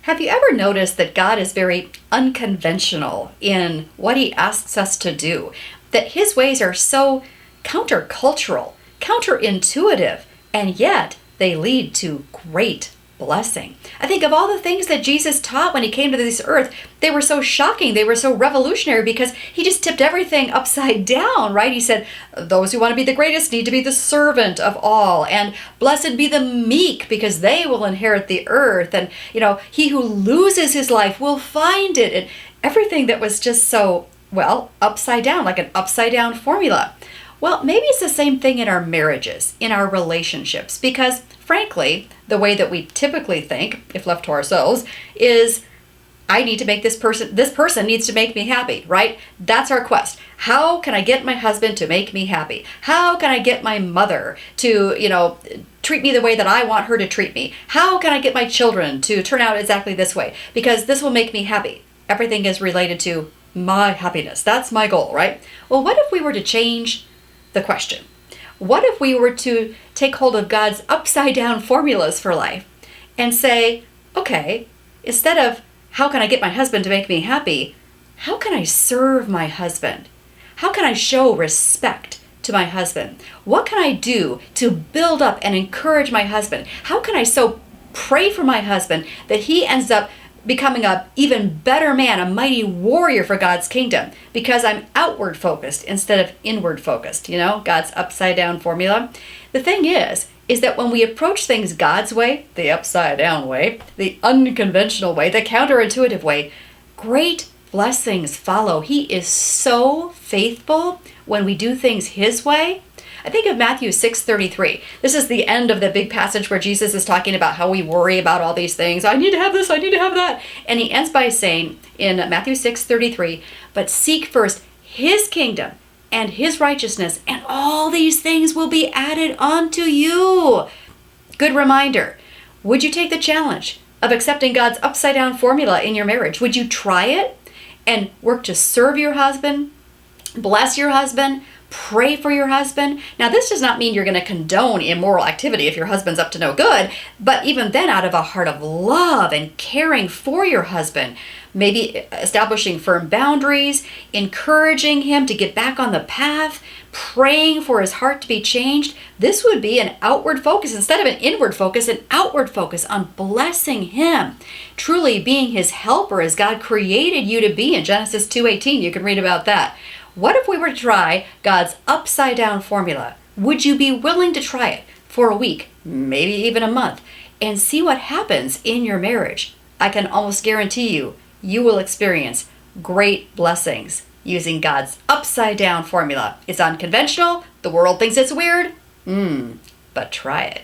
Have you ever noticed that God is very unconventional in what he asks us to do? That his ways are so countercultural, counterintuitive, and yet they lead to great blessing. I think of all the things that Jesus taught when he came to this earth, they were so shocking, they were so revolutionary because he just tipped everything upside down, right? He said, those who want to be the greatest need to be the servant of all, and blessed be the meek because they will inherit the earth, and he who loses his life will find it, and everything that was just so, well, upside down, like an upside down formula. Well, maybe it's the same thing in our marriages, in our relationships, because frankly, the way that we typically think, if left to ourselves, is I need to make this person needs to make me happy, right? That's our quest. How can I get my husband to make me happy? How can I get my mother to, treat me the way that I want her to treat me? How can I get my children to turn out exactly this way? Because this will make me happy. Everything is related to my happiness. That's my goal, right? Well, what if we were to change the question? What if we were to take hold of God's upside down formulas for life and say, okay, instead of how can I get my husband to make me happy, how can I serve my husband? How can I show respect to my husband? What can I do to build up and encourage my husband? How can I so pray for my husband that he ends up becoming an even better man, a mighty warrior for God's kingdom, because I'm outward focused instead of inward focused, God's upside down formula. The thing is that when we approach things God's way, the upside down way, the unconventional way, the counterintuitive way, great blessings follow. He is so faithful when we do things his way. I think of Matthew 6:33. This is the end of the big passage where Jesus is talking about how we worry about all these things. I need to have this, I need to have that. And he ends by saying in Matthew 6:33, but seek first his kingdom and his righteousness, and all these things will be added unto you. Good reminder. Would you take the challenge of accepting God's upside down formula in your marriage? Would you try it and work to serve your husband, bless your husband, pray for your husband? Now, this does not mean you're going to condone immoral activity if your husband's up to no good, but even then, out of a heart of love and caring for your husband, maybe establishing firm boundaries, encouraging him to get back on the path, praying for his heart to be changed. This would be an outward focus instead of an inward focus, an outward focus on blessing him, truly being his helper as God created you to be in Genesis 2:18. You can read about that. What if we were to try God's upside down formula? Would you be willing to try it for a week, maybe even a month, and see what happens in your marriage? I can almost guarantee you will experience great blessings using God's upside down formula. It's unconventional. The world thinks it's weird, but try it.